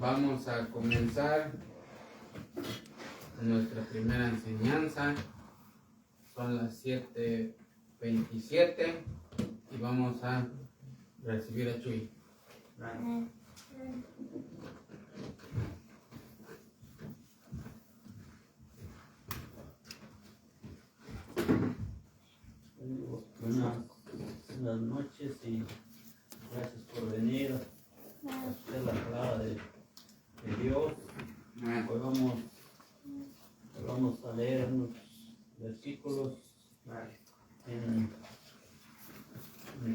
Vamos a comenzar nuestra primera enseñanza. Son las 7:27 y vamos a recibir a Chuy. Buenas noches y gracias por venir a escuchar la palabra de Dios. Hoy vamos a leer unos versículos en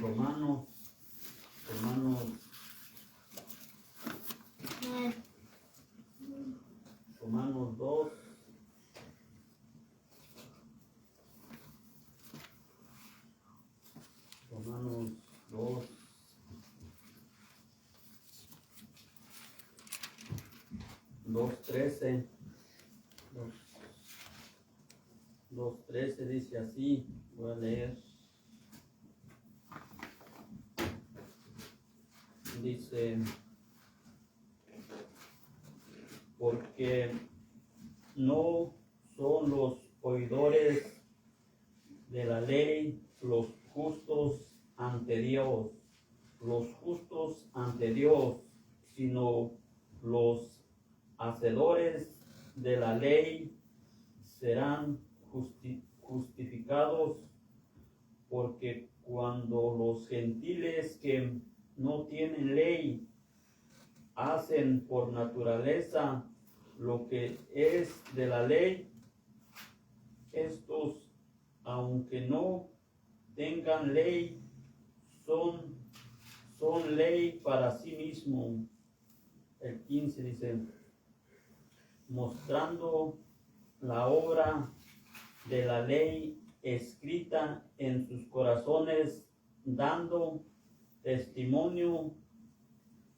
Romanos 2. Romanos 2, 2:13. 2:13 dice así, voy a leer. Dice, porque no son los oidores de la ley los justos ante Dios, sino los hacedores de la ley serán justificados, porque cuando los gentiles que no tienen ley hacen por naturaleza lo que es de la ley, estos, aunque no tengan ley, son ley para sí mismos. El 15 dice, mostrando la obra de la ley escrita en sus corazones, dando testimonio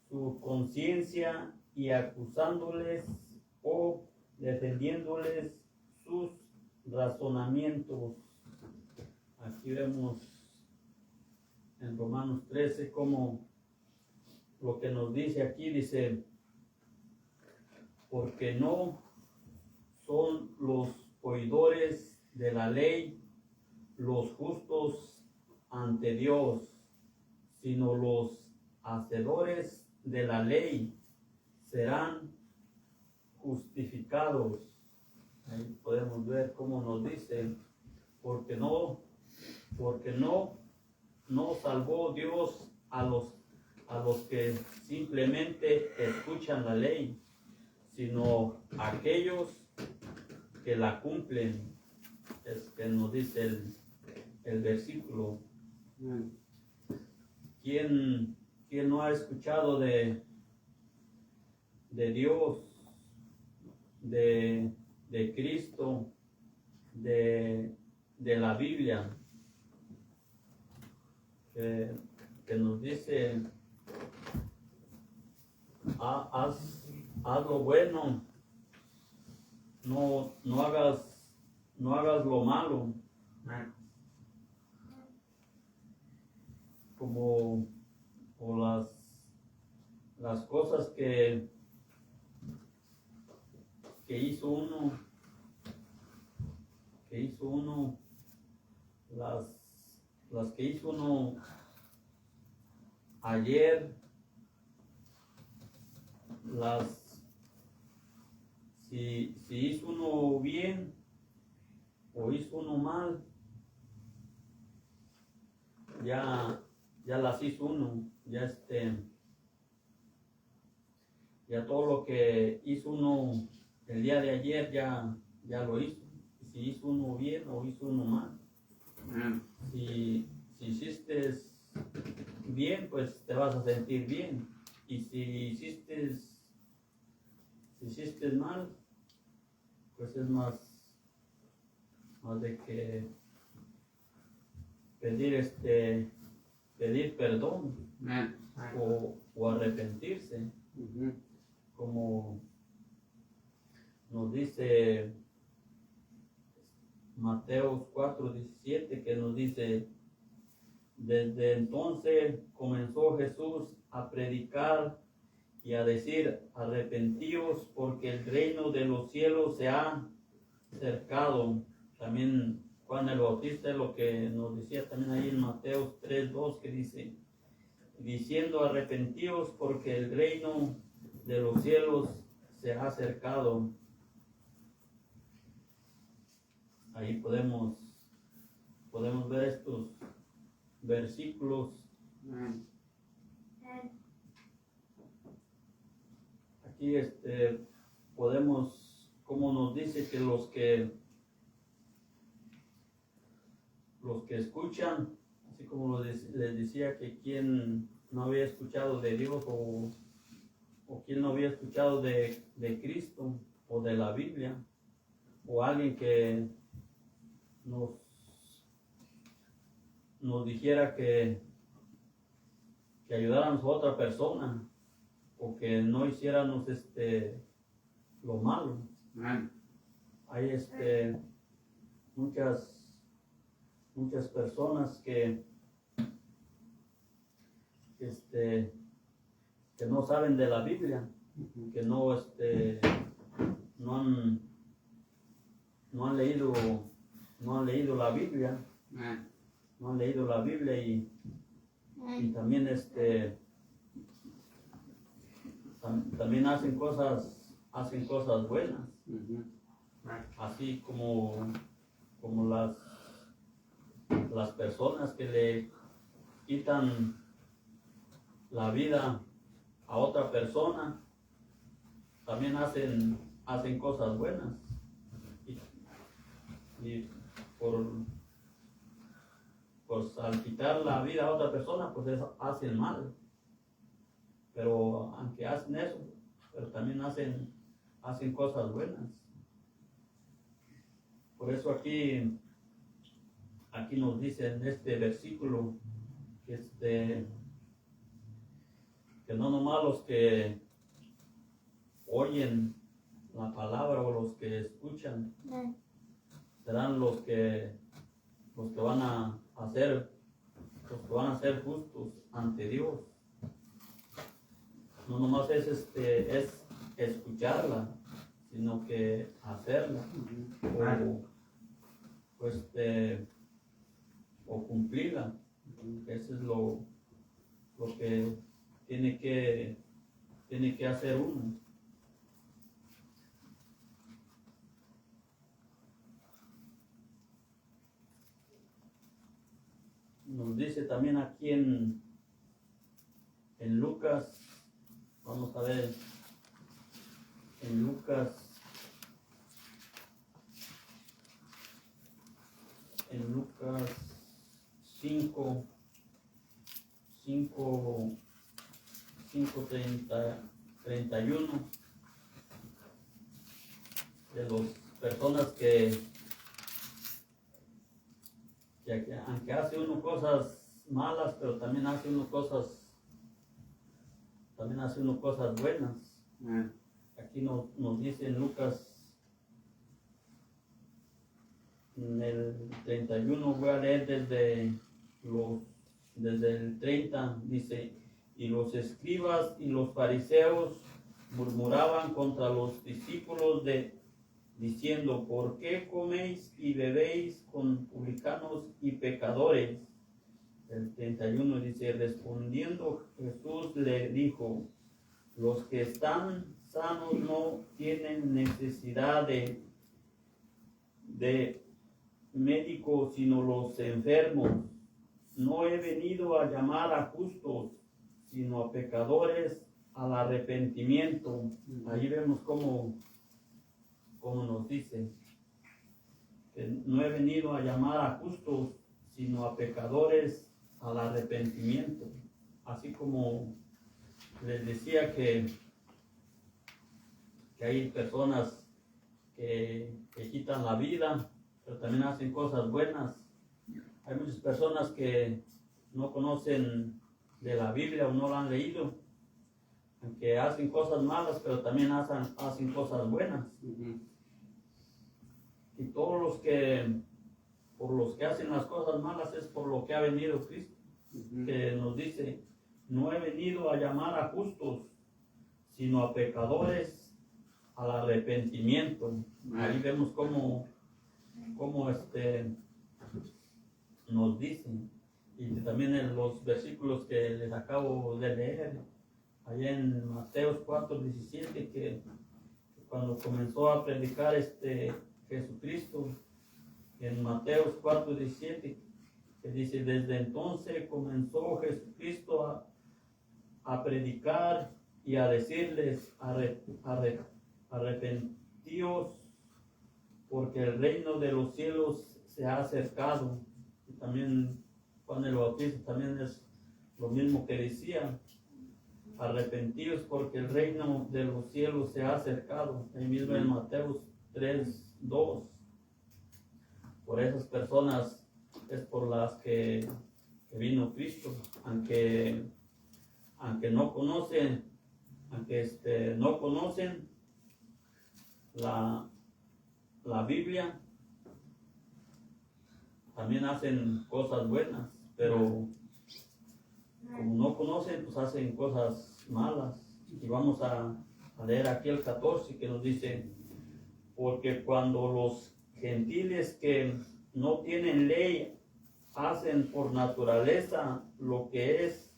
su conciencia y acusándoles o defendiéndoles sus razonamientos. Aquí vemos en Romanos 13 como lo que nos dice aquí, dice, porque no son los oidores de la ley los justos ante Dios, sino los hacedores de la ley serán justificados. Ahí podemos ver cómo nos dice, porque no salvó Dios a los que simplemente escuchan la ley, sino aquellos que la cumplen. Es que nos dice el versículo. ¿Quién no ha escuchado de Dios, de Cristo, de la Biblia? Que nos dice, haz lo bueno, no hagas lo malo. Como las cosas que hizo uno, las que hizo uno ayer, si hizo uno bien o hizo uno mal, ya las hizo uno, ya todo lo que hizo uno el día de ayer ya lo hizo. Si hizo uno bien o hizo uno mal. Si hiciste bien, pues te vas a sentir bien. Y si hiciste mal, pues es más de que pedir perdón o arrepentirse. Como nos dice Mateo 4:17, que nos dice, desde entonces comenzó Jesús a predicar y a decir, arrepentíos porque el reino de los cielos se ha acercado. También Juan el Bautista es lo que nos decía también ahí en Mateo 3:2, que dice, diciendo, arrepentíos porque el reino de los cielos se ha acercado. Ahí podemos ver estos versículos. Aquí podemos, como nos dice, que los que escuchan, así como les decía, que quien no había escuchado de Dios o quien no había escuchado de Cristo o de la Biblia, o alguien que nos dijera que ayudáramos a otra persona o que no hiciéramos lo malo. Hay muchas personas que no saben de la Biblia, que no han leído la Biblia, no han leído la Biblia y también también hacen cosas buenas, así como las personas que le quitan la vida a otra persona, también hacen cosas buenas y pues al quitar la vida a otra persona, pues hacen mal. Pero aunque hacen eso, pero también hacen cosas buenas. Por eso aquí nos dice en este versículo que no nomás los que oyen la palabra o los que escuchan serán los que van a ser justos ante Dios. No nomás es escucharla, sino que hacerla o cumplirla. Eso es lo que tiene que hacer uno. Nos dice también aquí en Lucas, vamos a ver, en Lucas 5:31, de las personas que aunque hace uno cosas malas, pero también hace uno cosas buenas. Aquí nos dice en Lucas, en el 31, voy a leer desde el 30, dice, y los escribas y los fariseos murmuraban contra los discípulos diciendo, ¿por qué coméis y bebéis con publicanos y pecadores? El 31 dice, respondiendo Jesús le dijo, los que están sanos no tienen necesidad de médicos, sino los enfermos. No he venido a llamar a justos, sino a pecadores al arrepentimiento. Ahí vemos cómo nos dice que no he venido a llamar a justos, sino a pecadores al arrepentimiento. Así como les decía que hay personas que quitan la vida, pero también hacen cosas buenas. Hay muchas personas que no conocen de la Biblia o no la han leído, aunque hacen cosas malas, pero también hacen cosas buenas. Y todos por los que hacen las cosas malas es por lo que ha venido Cristo, que nos dice, no he venido a llamar a justos, sino a pecadores al arrepentimiento. Ahí vemos cómo nos dicen. Y también en los versículos que les acabo de leer, allá en Mateo 4:17, que cuando comenzó a predicar Jesucristo, en Mateo 4:17, que dice: desde entonces comenzó Jesucristo a predicar y a decirles: arrepentíos, porque el reino de los cielos se ha acercado. Y también Juan el Bautista también es lo mismo que decía: arrepentíos porque el reino de los cielos se ha acercado. Ahí mismo en Mateo 3:2. Por esas personas es por las que vino Cristo, aunque no conocen, no conocen la Biblia, también hacen cosas buenas, pero como no conocen, pues hacen cosas malas. Y vamos a leer aquí el 14, que nos dice: porque cuando los gentiles que no tienen ley hacen por naturaleza lo que es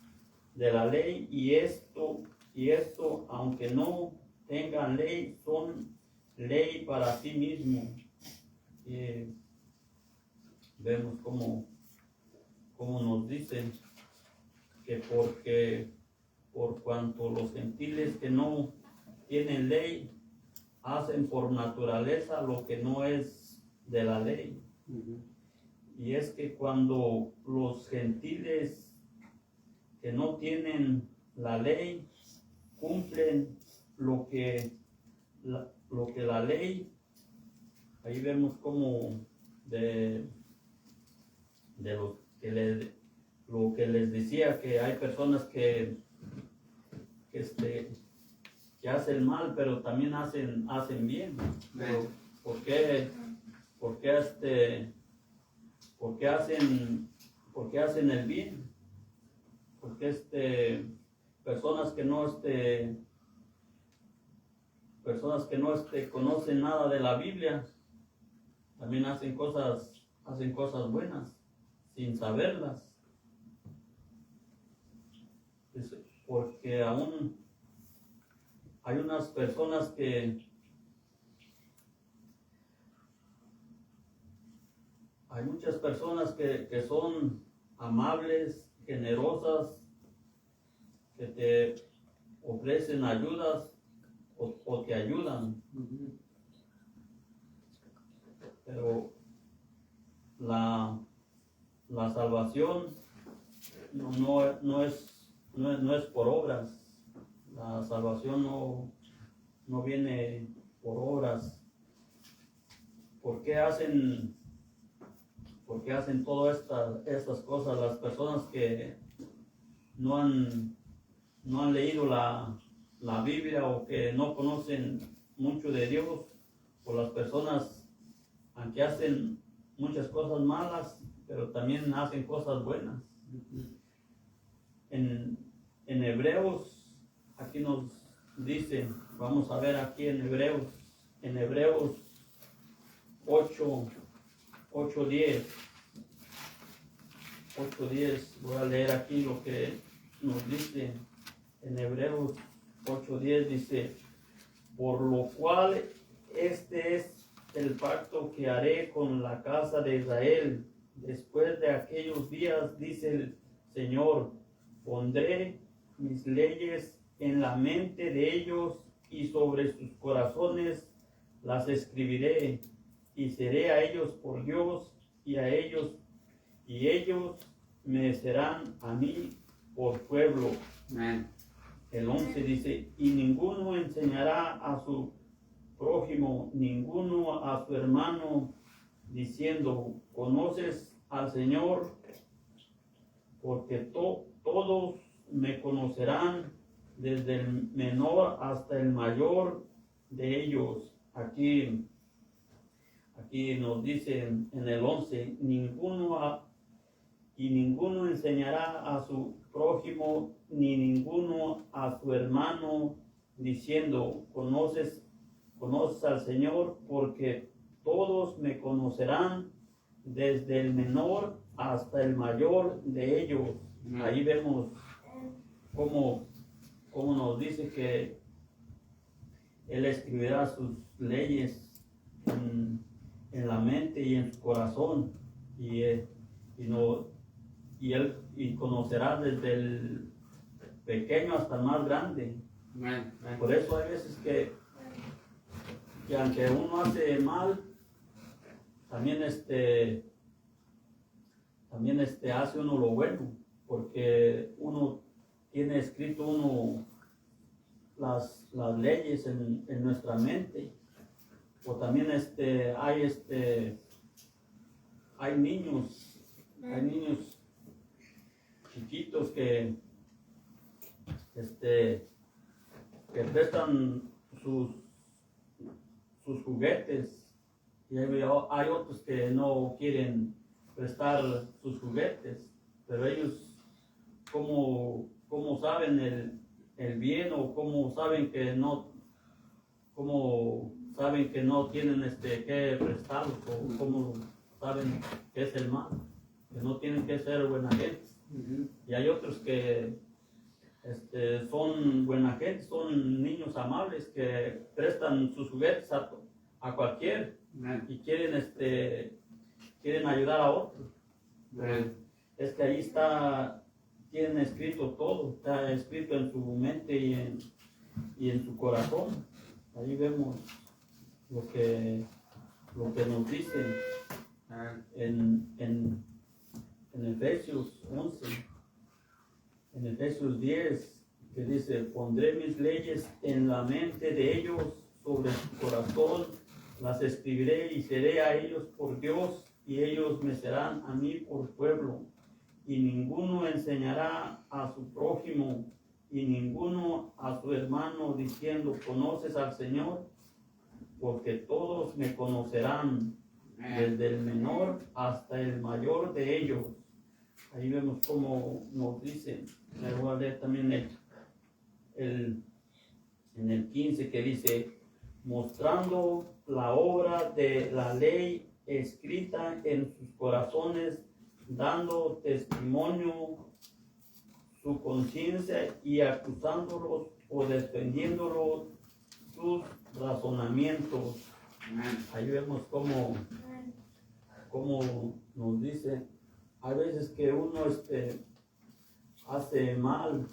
de la ley, y esto, aunque no tengan ley, son ley para sí mismos. Y vemos cómo nos dicen que por cuanto los gentiles que no tienen ley hacen por naturaleza lo que no es de la ley. Y es que cuando los gentiles que no tienen la ley cumplen lo que la ley, ahí vemos como de lo que les decía, que hay personas que hacen mal, pero también hacen bien. Pero ¿por qué hacen el bien? Porque personas que no conocen nada de la Biblia también hacen cosas buenas sin saberlas. Porque aún hay unas personas hay muchas personas que son amables, generosas, que te ofrecen ayudas o te ayudan. Pero la salvación no es por obras. La salvación no viene por obras. ¿Por qué hacen todas estas cosas las personas que no han leído la Biblia, o que no conocen mucho de Dios? O las personas, aunque hacen muchas cosas malas, pero también hacen cosas buenas. En Hebreos, aquí nos dice, vamos a ver aquí en Hebreos 8:10, voy a leer aquí lo que nos dice. En Hebreos 8:10 dice: por lo cual este es el pacto que haré con la casa de Israel después de aquellos días, dice el Señor. Pondré mis leyes en la mente de ellos, y sobre sus corazones las escribiré, y seré a ellos por Dios, y ellos me serán a mí por pueblo. Amén. El 11 dice: y ninguno enseñará a su prójimo, ninguno a su hermano, diciendo: ¿conoces al Señor? Porque todos me conocerán, desde el menor hasta el mayor de ellos. Aquí nos dice en el 11: ninguno enseñará a su prójimo, ni ninguno a su hermano, diciendo, conoces al Señor, porque todos me conocerán, desde el menor hasta el mayor de ellos. Ahí vemos cómo nos dice que Él escribirá sus leyes en la mente y en su corazón, y conocerá desde el pequeño hasta el más grande. Por eso hay veces que aunque uno hace mal, también hace uno lo bueno, porque uno tiene escrito las leyes en nuestra mente. O también hay niños chiquitos que prestan sus juguetes, y hay otros que no quieren prestar sus juguetes, pero ellos cómo saben el bien, o cómo saben que no tienen que prestarlos, o cómo saben que es el mal, que no tienen que ser buena gente. Y hay otros que son buena gente, son niños amables que prestan sus juguetes a cualquier, y quieren ayudar a otros. Es que ahí tienen escrito todo, está escrito en su mente y en su corazón. Ahí vemos lo que nos dice en Efesios 11, en Efesios 10, que dice, pondré mis leyes en la mente de ellos, sobre su corazón las escribiré, y seré a ellos por Dios, y ellos me serán a mí por pueblo. Y ninguno enseñará a su prójimo, y ninguno a su hermano, diciendo, ¿conoces al Señor? Porque todos me conocerán, desde el menor hasta el mayor de ellos. Ahí vemos cómo nos dice. Me voy a leer también en el 15, que dice, mostrando la obra de la ley escrita en sus corazones, dando testimonio su conciencia, y acusándolos o defendiéndolos sus razonamientos. Ahí vemos cómo nos dice, hay veces que uno hace mal.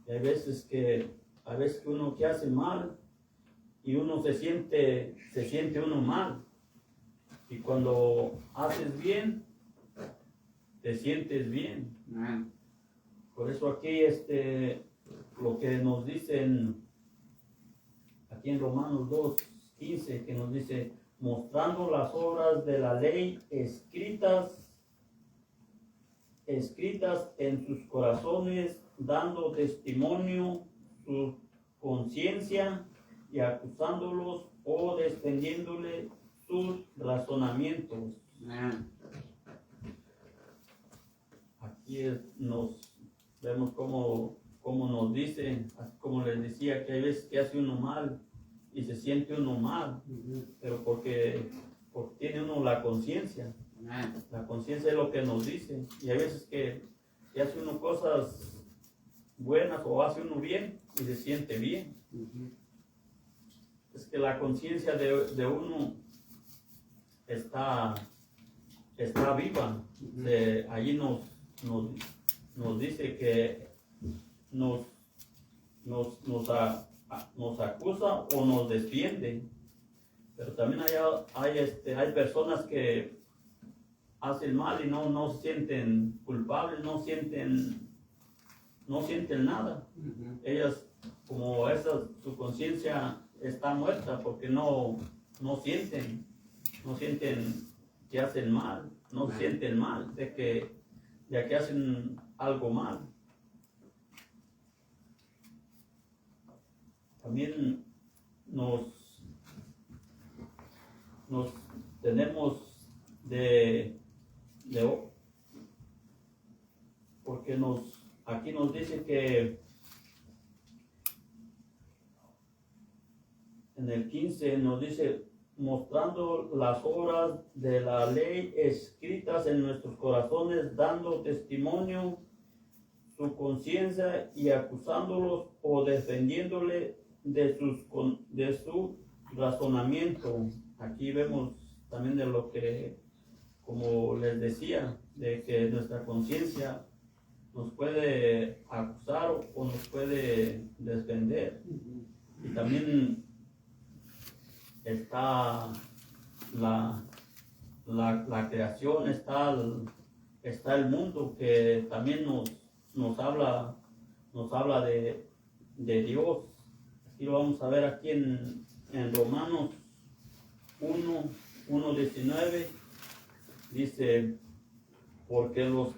Y hay veces que uno que hace mal, y uno se siente uno mal. Y cuando haces bien, te sientes bien. Por eso aquí lo que nos dicen aquí en Romanos 2:15, que nos dice, mostrando las obras de la ley escritas en sus corazones, dando testimonio su conciencia, y acusándolos o defendiéndole sus razonamientos. Aquí nos vemos cómo nos dice, así como les decía, que hay veces que hace uno mal y se siente uno mal, pero porque tiene uno la conciencia. La conciencia es lo que nos dice. Y hay veces que hace uno cosas buenas, o hace uno bien y se siente bien. Es que la conciencia de uno está viva. Allí nos dice que nos acusa o nos defiende. Pero también hay personas que hacen mal y no se sienten culpables, no sienten nada. Ellas, como su conciencia está muerta, porque no sienten que hacen mal, no sienten mal de que hacen algo mal. También nos tenemos porque aquí nos dice que en el 15 nos dice, mostrando las obras de la ley escritas en nuestros corazones, dando testimonio su conciencia y acusándolos o defendiéndole de su razonamiento. Aquí vemos también de lo que, como les decía, de que nuestra conciencia nos puede acusar o nos puede defender. Y también está la creación, está el mundo que también nos habla de Dios. Aquí lo vamos a ver aquí en Romanos 1:19 dice, porque lo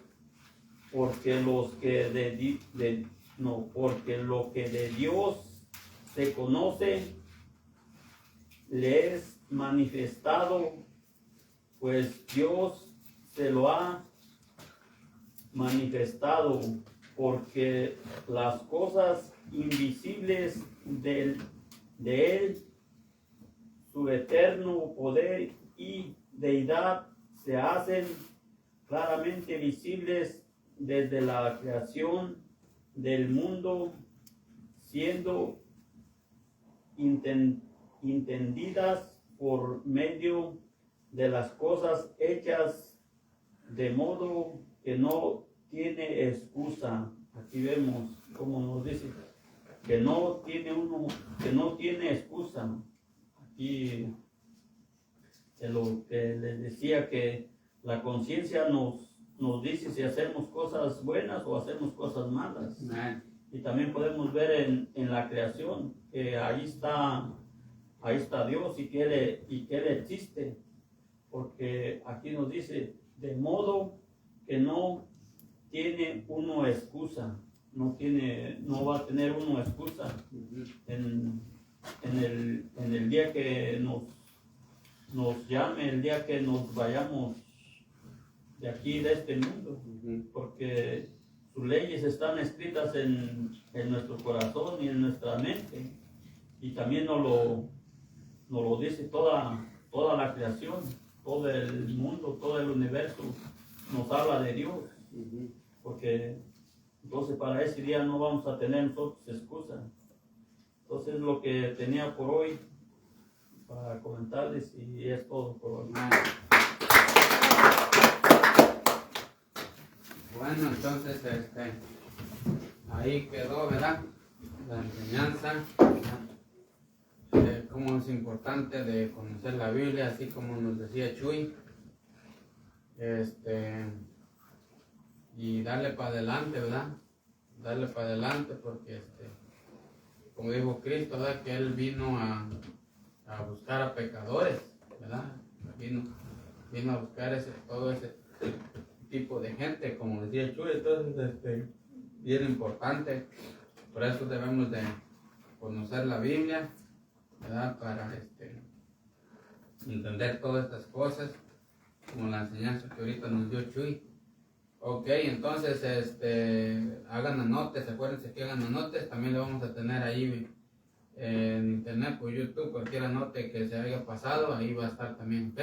que de Dios se conoce le es manifestado, pues Dios se lo ha manifestado, porque las cosas invisibles de Él, su eterno poder y deidad, se hacen claramente visibles desde la creación del mundo, siendo entendidas por medio de las cosas hechas, de modo que no tiene excusa. Aquí vemos como nos dice que no tiene excusa. Aquí es lo que les decía, que la conciencia nos dice si hacemos cosas buenas o hacemos cosas malas. Y también podemos ver en la creación que ahí está Dios y que Él existe, porque aquí nos dice, de modo que no tiene uno excusa, no va a tener uno excusa en el día que nos llame, el día que nos vayamos de aquí, de este mundo, porque sus leyes están escritas en nuestro corazón y en nuestra mente, y también nos lo dice toda la creación, todo el mundo, todo el universo nos habla de Dios, porque entonces para ese día no vamos a tener nosotros excusa. Entonces lo que tenía por hoy para comentarles, y es todo por hoy. Bueno, entonces ahí quedó, ¿verdad? La enseñanza, de cómo es importante de conocer la Biblia, así como nos decía Chuy, y darle para adelante, ¿verdad? Darle para adelante, porque como dijo Cristo, ¿verdad? Que Él vino a buscar a pecadores, ¿verdad? Vino a buscar todo ese tipo de gente, como decía Chuy. Entonces, bien importante, por eso debemos de conocer la Biblia, ¿verdad? Para entender todas estas cosas, como la enseñanza que ahorita nos dio Chuy. Ok, entonces hagan anotes, acuérdense que hagan anotes, también lo vamos a tener ahí en internet, por YouTube, cualquier anote que se haya pasado, ahí va a estar también, ¿ok?